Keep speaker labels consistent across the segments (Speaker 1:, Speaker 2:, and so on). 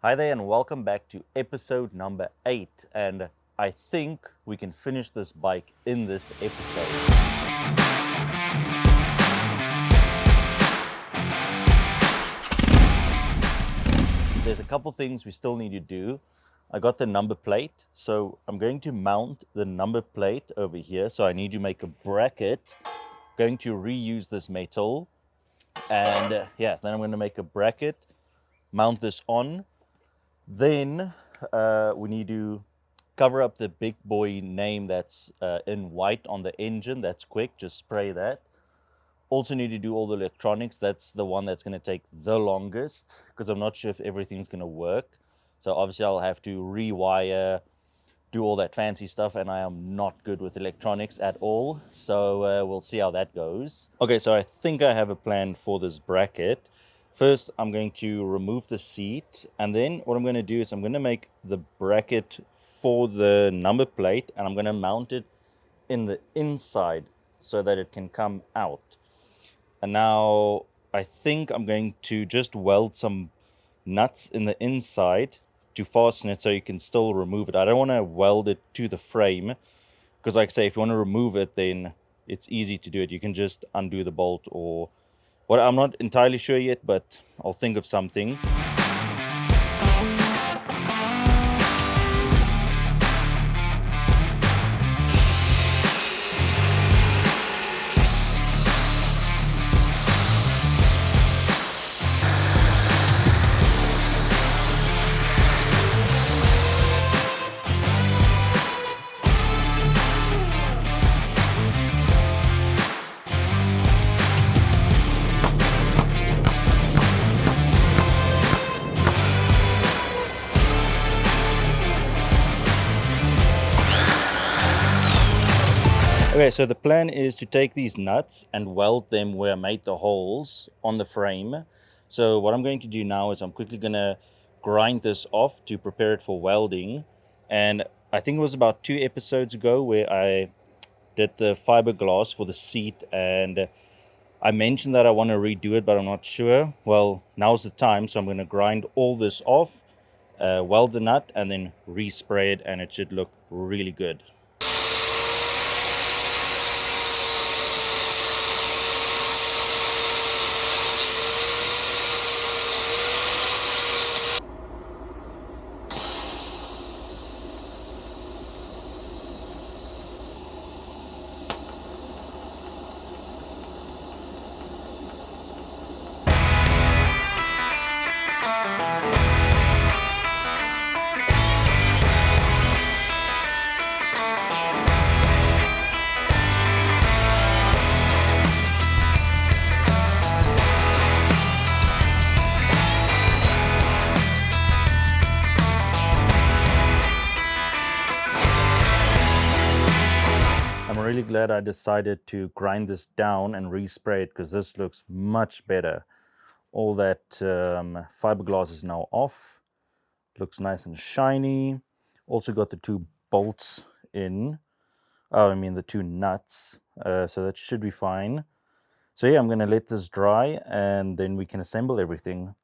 Speaker 1: Hi there and welcome back to episode number 8, and I think we can finish this bike in this episode. There's a couple things we still need to do. I got the number plate, so I'm going to mount the number plate over here. So I need to make a bracket. Going to reuse this metal, and then I'm going to make a bracket, mount this on. Then we need to cover up the big boy name that's in white on the engine. That's quick, just spray that. Also need to do all the electronics. That's the one that's going to take the longest because I'm not sure if everything's going to work. So obviously I'll have to rewire, do all that fancy stuff, and I am not good with electronics at all. So we'll see how that goes. Okay, so I think I have a plan for this bracket. First, I'm going to remove the seat, and then what I'm going to do is I'm going to make the bracket for the number plate, and I'm going to mount it in the inside so that it can come out. And now I think I'm going to just weld some nuts in the inside to fasten it so you can still remove it. I don't want to weld it to the frame because, like I say, if you want to remove it, then it's easy to do it. You can just undo the bolt or what. I'm not entirely sure yet, but I'll think of something. Okay, so the plan is to take these nuts and weld them where I made the holes on the frame. So what I'm going to do now is I'm quickly going to grind this off to prepare it for welding. And I think it was about 2 episodes ago where I did the fiberglass for the seat, and I mentioned that I want to redo it, but I'm not sure. Well, now's the time, so I'm going to grind all this off, weld the nut, and then respray it, and it should look really good. I'm really glad I decided to grind this down and respray it because this looks much better. All that fiberglass is now off. Looks nice and shiny. Also got the 2 bolts in. The 2 nuts. So that should be fine. So yeah, I'm going to let this dry and then we can assemble everything.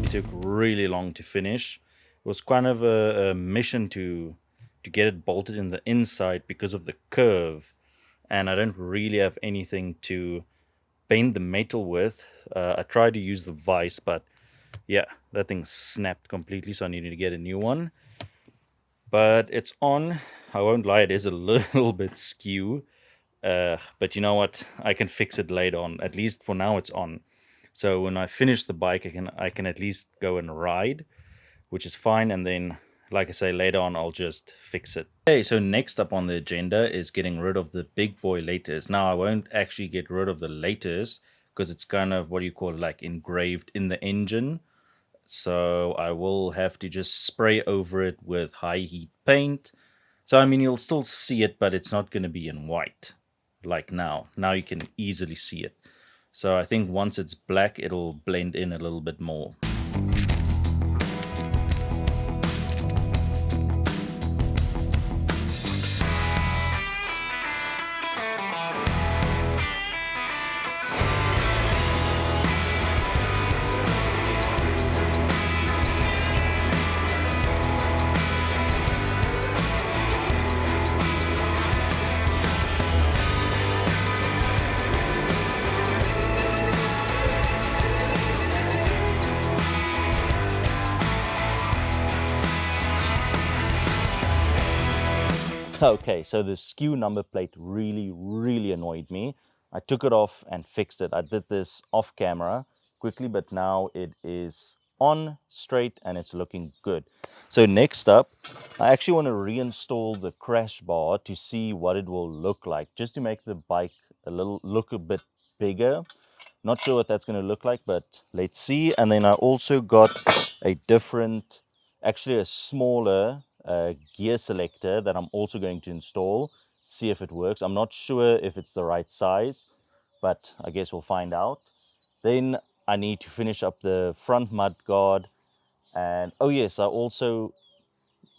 Speaker 1: Took really long to finish. It was kind of a mission to get it bolted in the inside because of the curve, and I don't really have anything to bend the metal with. I tried to use the vise, but yeah, that thing snapped completely, so I needed to get a new one. But it's on. I won't lie, it is a little bit skew, but you know what, I can fix it later on. At least for now it's on. So when I finish the bike, I can at least go and ride. which is fine. And then, like I say, later on, I'll just fix it. Okay, so next up on the agenda is getting rid of the big boy laters. Now, I won't actually get rid of the laters because it's kind of, what do you call it, like engraved in the engine. So I will have to just spray over it with high heat paint. So, I mean, you'll still see it, but it's not going to be in white like now. Now you can easily see it. So I think once it's black, it'll blend in a little bit more. Okay, so the skew number plate really annoyed me. I took it off and fixed it. I did this off camera quickly, but now it is on straight and it's looking good. So next up, I actually want to reinstall the crash bar to see what it will look like, just to make the bike look a bit bigger. Not sure what that's going to look like, but let's see. And then I also got a different, actually a smaller gear selector that I'm also going to install, see if it works. I'm not sure if it's the right size, but I guess we'll find out. Then I need to finish up the front mud guard. And oh yes, I also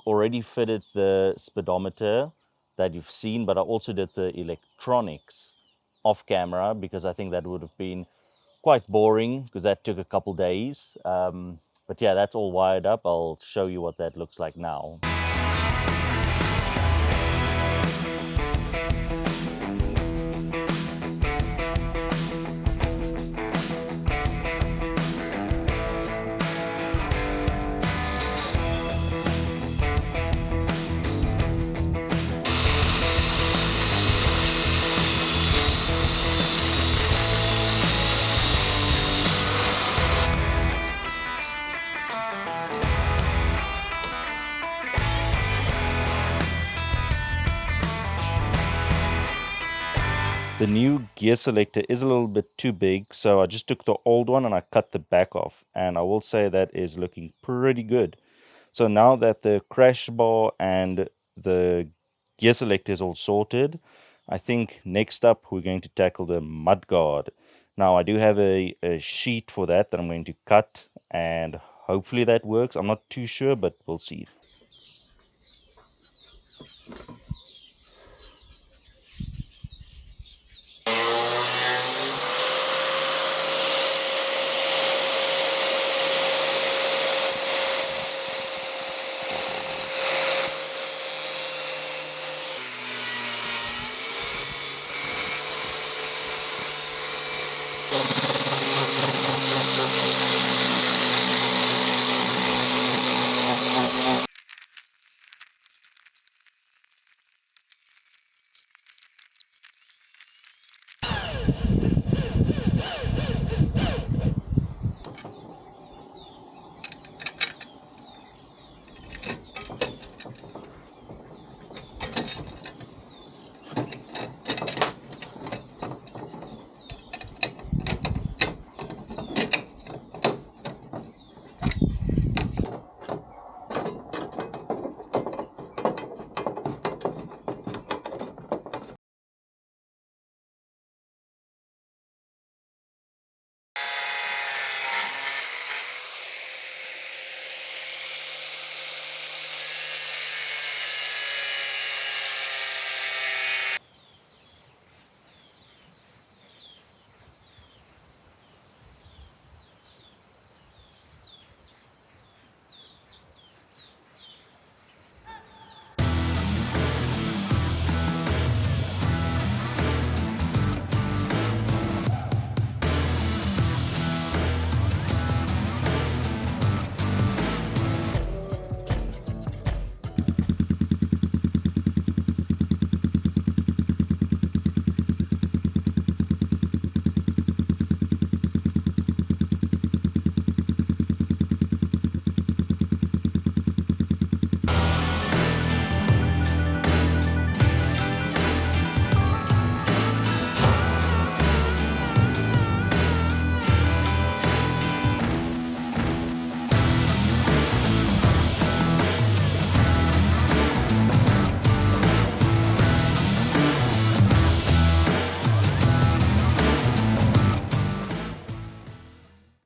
Speaker 1: already fitted the speedometer that you've seen, but I also did the electronics off camera because I think that would have been quite boring because that took a couple days. But yeah, that's all wired up. I'll show you what that looks like now. The new gear selector is a little bit too big, so I just took the old one and I cut the back off, and I will say that is looking pretty good. So now that the crash bar and the gear selector is all sorted, I think next up we're going to tackle the mudguard. Now I do have a sheet for that I'm going to cut, and hopefully that works. I'm not too sure, but we'll see.